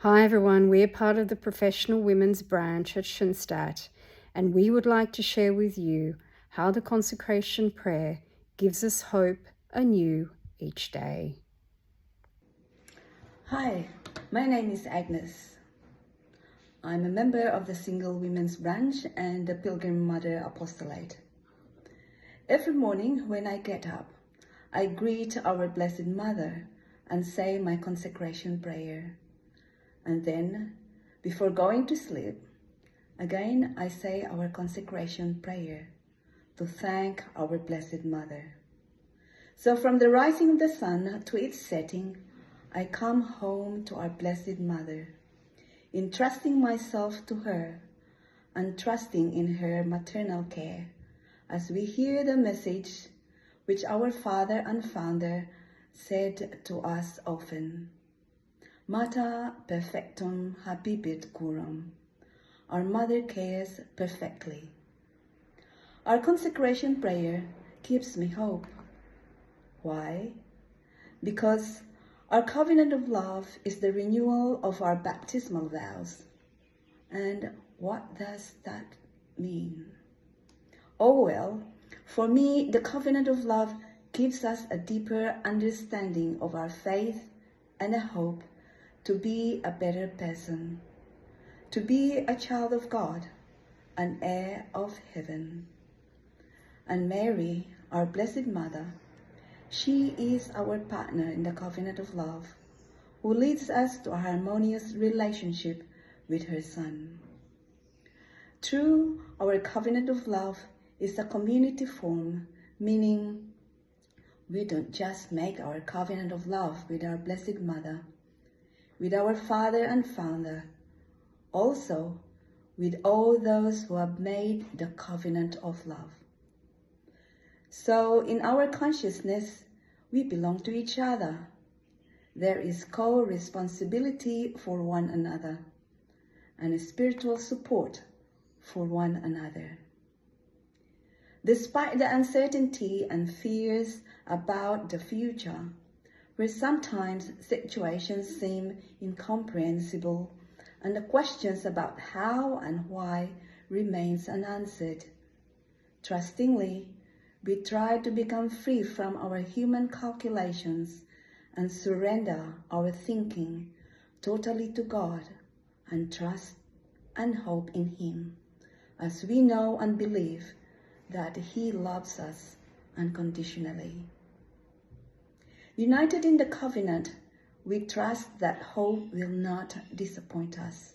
Hi everyone, we're part of the professional women's branch at Schoenstatt, and we would like to share with you how the consecration prayer gives us hope anew each day. Hi, my name is Agnes. I'm a member of the Single Women's Branch and the Pilgrim Mother Apostolate. Every morning when I get up, I greet our Blessed Mother and say my consecration prayer. And then, before going to sleep, again I say our consecration prayer to thank our Blessed Mother. So from the rising of the sun to its setting, I come home to our Blessed Mother, entrusting myself to her and trusting in her maternal care as we hear the message which our Father and Founder said to us often. Mater perfectum habebit curam. Our Mother cares perfectly. Our consecration prayer gives me hope. Why? Because our covenant of love is the renewal of our baptismal vows. And what does that mean? Oh well, for me, the covenant of love gives us a deeper understanding of our faith and a hope to be a better person, to be a child of God, an heir of heaven. And Mary, our Blessed Mother, she is our partner in the covenant of love, who leads us to a harmonious relationship with her Son. Through our covenant of love is a community form, meaning we don't just make our covenant of love with our Blessed Mother, with our Father and Founder, also with all those who have made the covenant of love. So in our consciousness, we belong to each other. There is co-responsibility for one another and a spiritual support for one another. Despite the uncertainty and fears about the future, where sometimes situations seem incomprehensible and the questions about how and why remains unanswered, trustingly, we try to become free from our human calculations and surrender our thinking totally to God and trust and hope in Him, as we know and believe that He loves us unconditionally. United in the covenant, we trust that hope will not disappoint us.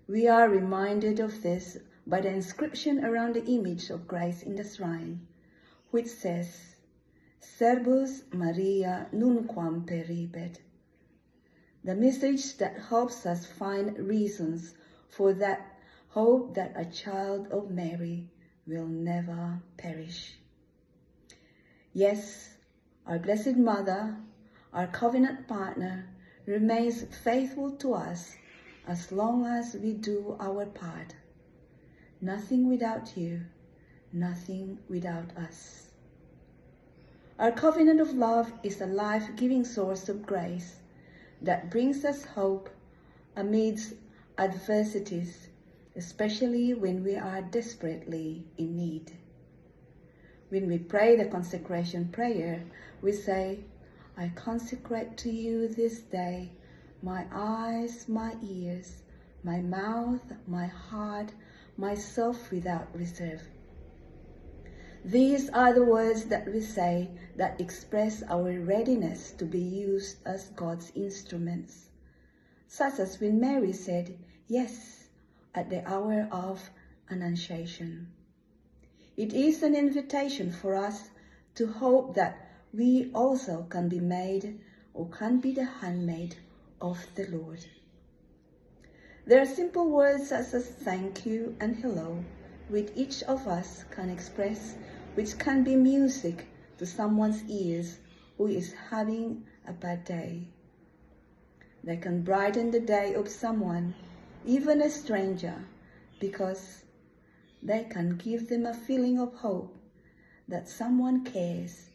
We are reminded of this by the inscription around the image of Christ in the shrine, which says, Servus Maria nunquam peribet. The message that helps us find reasons for that hope that a child of Mary will never perish. Yes, our Blessed Mother, our covenant partner, remains faithful to us as long as we do our part. Nothing without you, nothing without us. Our covenant of love is a life-giving source of grace that brings us hope amidst adversities, especially when we are desperately in need. When we pray the consecration prayer, we say, I consecrate to you this day my eyes, my ears, my mouth, my heart, myself without reserve. These are the words that we say that express our readiness to be used as God's instruments, such as when Mary said yes at the hour of Annunciation. It is an invitation for us to hope that we also can be made or can be the handmaid of the Lord. There are simple words such as thank you and hello, which each of us can express, which can be music to someone's ears who is having a bad day. They can brighten the day of someone, even a stranger, because they can give them a feeling of hope that someone cares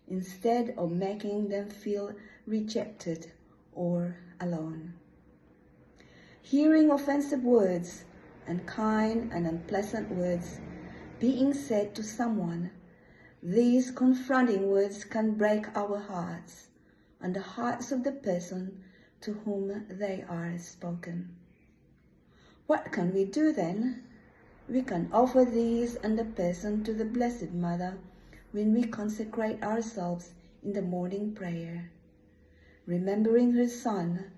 instead of making them feel rejected or alone. hearing offensive words and kind and unpleasant words being said to someone. These confronting words can break our hearts and the hearts of the person to whom they are spoken. What can we do then? We can offer these and the person to the Blessed Mother when we consecrate ourselves in the morning prayer, remembering her Son,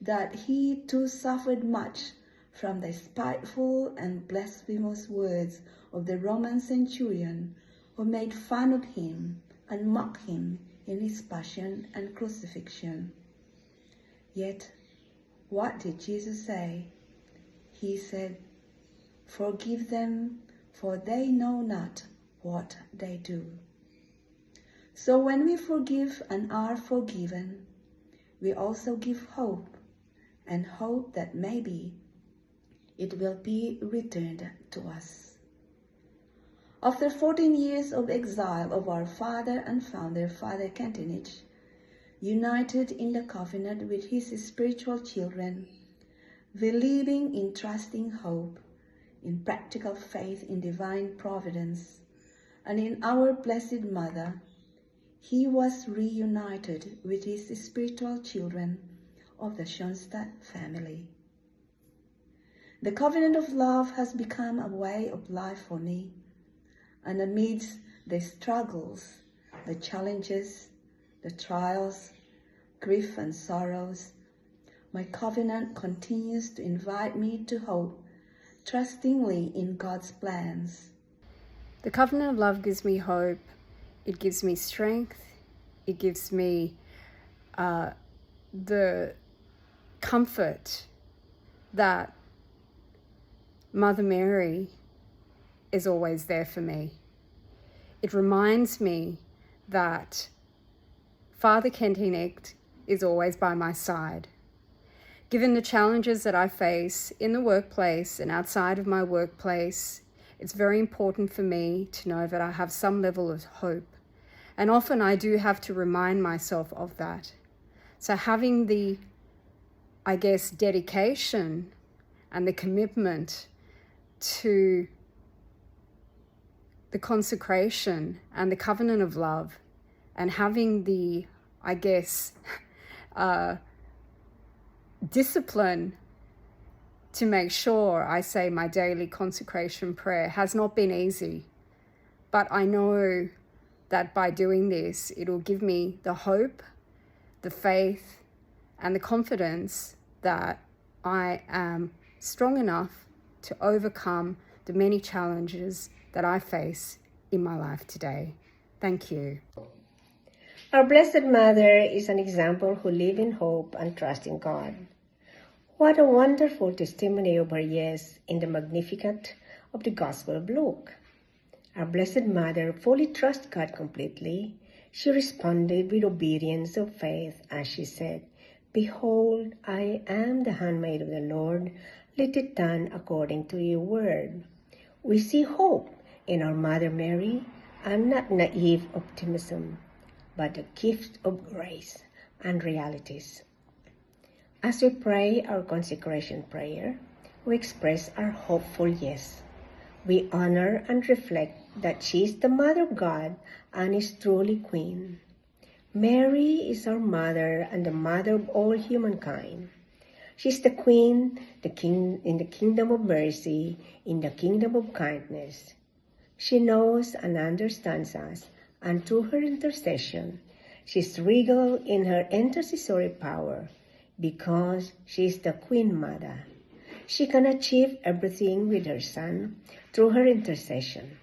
that he too suffered much from the spiteful and blasphemous words of the Roman centurion who made fun of him and mocked him in his passion and crucifixion. Yet, what did Jesus say? He said, "Forgive them, for they know not what they do." So when we forgive and are forgiven, we also give hope, and hope that maybe it will be returned to us. After 14 years of exile of our father and founder, Father Kentenich, united in the covenant with his spiritual children, believing in trusting hope, in practical faith in divine providence, and in our Blessed Mother, he was reunited with his spiritual children of the Schoenstatt family. The covenant of love has become a way of life for me, and amidst the struggles, the challenges, the trials, grief and sorrows, my covenant continues to invite me to hope trustingly in God's plans. The covenant of love gives me hope. It gives me strength. It gives me the comfort that Mother Mary is always there for me. It reminds me that Father Kentenich is always by my side. Given the challenges that I face in the workplace and outside of my workplace, it's very important for me to know that I have some level of hope. And often I do have to remind myself of that. So having the, dedication and the commitment to the consecration and the covenant of love, and having the, discipline to make sure I say my daily consecration prayer has not been easy. But I know that by doing this, it'll give me the hope, the faith, and the confidence that I am strong enough to overcome the many challenges that I face in my life today. Thank you. Our Blessed Mother is an example who lives in hope and trust in God. What a wonderful testimony of her yes in the Magnificat of the Gospel of Luke. Our Blessed Mother fully trusts God completely. She responded with obedience of faith as she said, "Behold, I am the handmaid of the Lord. Let it done according to your word." We see hope in our Mother Mary, and not naive optimism, but a gift of grace and realities. As we pray our consecration prayer, we express our hopeful yes. We honor and reflect that she is the Mother of God and is truly Queen. Mary is our Mother and the Mother of all humankind. She is the Queen, in the kingdom of mercy, in the kingdom of kindness. She knows and understands us, and through her intercession, she is regal in her intercessory power, because she is the Queen Mother. She can achieve everything with her Son through her intercession.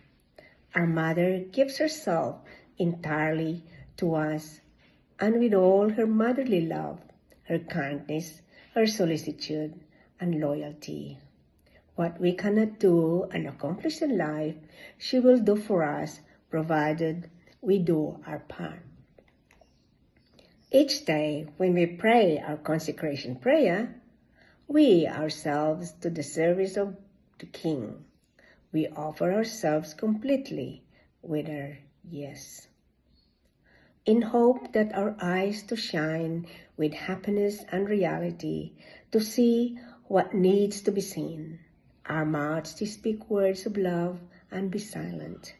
Our Mother gives herself entirely to us, and with all her motherly love, her kindness, her solicitude, and loyalty. What we cannot do and accomplish in life, she will do for us, provided we do our part. Each day, when we pray our consecration prayer, we ourselves to the service of the King. We offer ourselves completely with our yes. In hope that our eyes to shine with happiness and reality, to see what needs to be seen, our mouths to speak words of love and be silent.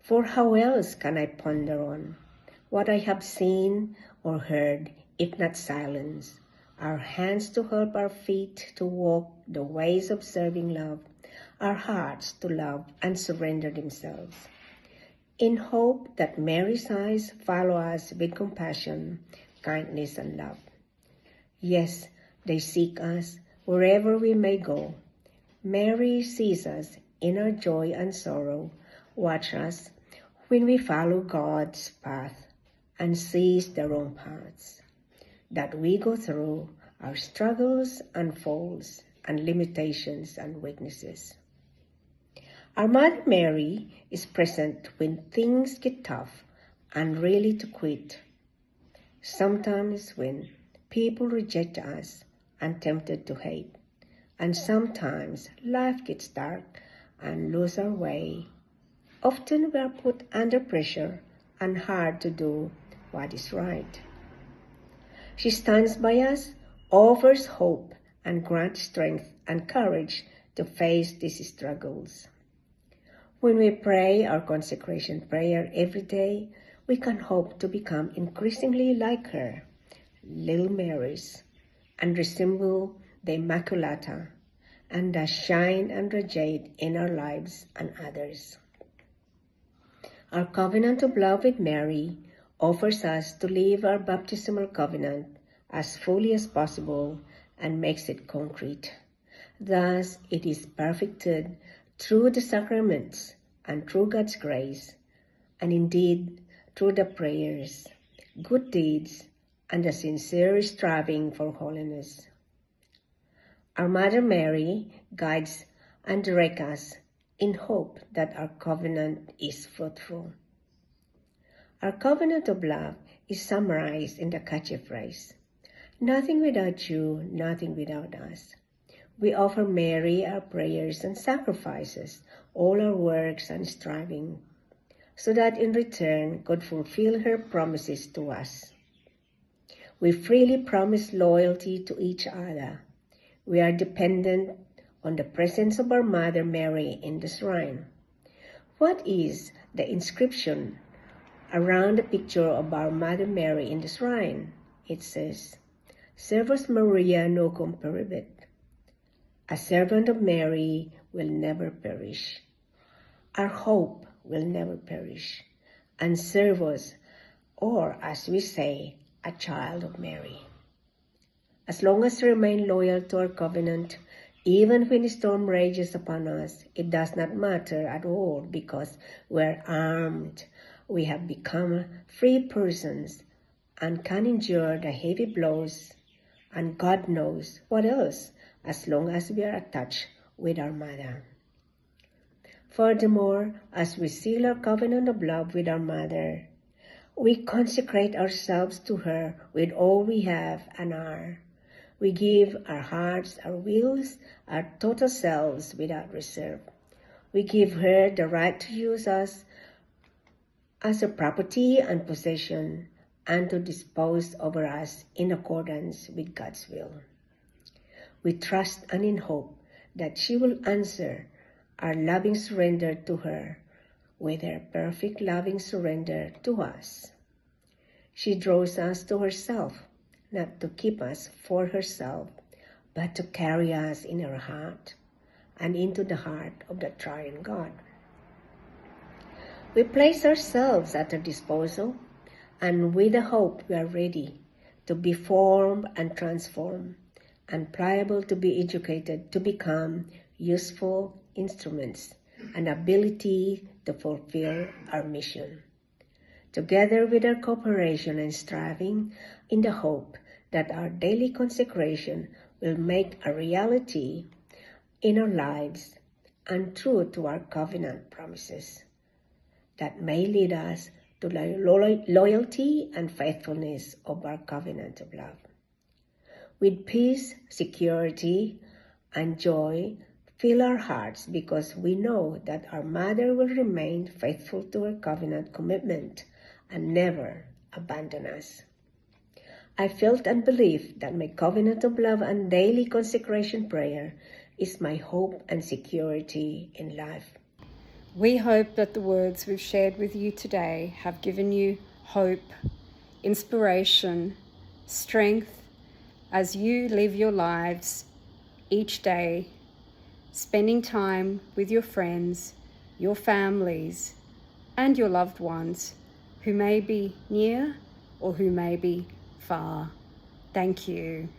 For how else can I ponder on what I have seen or heard, if not silence? Our hands to help our feet to walk the ways of serving love, our hearts to love and surrender themselves. In hope that Mary's eyes follow us with compassion, kindness, and love. Yes, they seek us wherever we may go. Mary sees us in our joy and sorrow, watch us when we follow God's path and sees the wrong paths that we go through, our struggles and falls and limitations and weaknesses. Our Mother Mary is present when things get tough and really to quit. Sometimes when people reject us and tempted to hate, and sometimes life gets dark and lose our way. Often we are put under pressure and hard to do what is right. She stands by us, offers hope, and grants strength and courage to face these struggles. When we pray our consecration prayer every day, we can hope to become increasingly like her, little Marys, and resemble the Immaculata, and thus shine and radiate in our lives and others. Our covenant of love with Mary offers us to live our baptismal covenant as fully as possible and makes it concrete. Thus, it is perfected through the sacraments and through God's grace, and indeed through the prayers, good deeds, and the sincere striving for holiness. Our Mother Mary guides and directs us in hope that our covenant is fruitful. Our covenant of love is summarized in the catchy phrase, "Nothing without you, nothing without us." We offer Mary our prayers and sacrifices, all our works and striving, so that in return God fulfill her promises to us. We freely promise loyalty to each other. We are dependent on the presence of our Mother Mary in the shrine. What is the inscription around the picture of our Mother Mary in the shrine? It says, "Servus Maria nocum peribit." A servant of Mary will never perish. Our hope will never perish. And servus, or as we say, a child of Mary. As long as we remain loyal to our covenant, even when the storm rages upon us, it does not matter at all because we're armed. We have become free persons and can endure the heavy blows, and God knows what else, as long as we are attached with our Mother. Furthermore, as we seal our covenant of love with our Mother, we consecrate ourselves to her with all we have and are. We give our hearts, our wills, our total selves without reserve. We give her the right to use us as a property and possession, and to dispose over us in accordance with God's will. We trust and in hope that she will answer our loving surrender to her with her perfect loving surrender to us. She draws us to herself, not to keep us for herself, but to carry us in her heart and into the heart of the triune God. We place ourselves at her disposal, and with the hope we are ready to be formed and transformed, and pliable to be educated to become useful instruments and ability to fulfill our mission. Together with our cooperation and striving in the hope that our daily consecration will make a reality in our lives and true to our covenant promises that may lead us to the loyalty and faithfulness of our covenant of love. With peace, security, and joy, fill our hearts because we know that our Mother will remain faithful to her covenant commitment and never abandon us. I felt and believed that my covenant of love and daily consecration prayer is my hope and security in life. We hope that the words we've shared with you today have given you hope, inspiration, strength as you live your lives each day, spending time with your friends, your families, and your loved ones who may be near or who may be far. Thank you.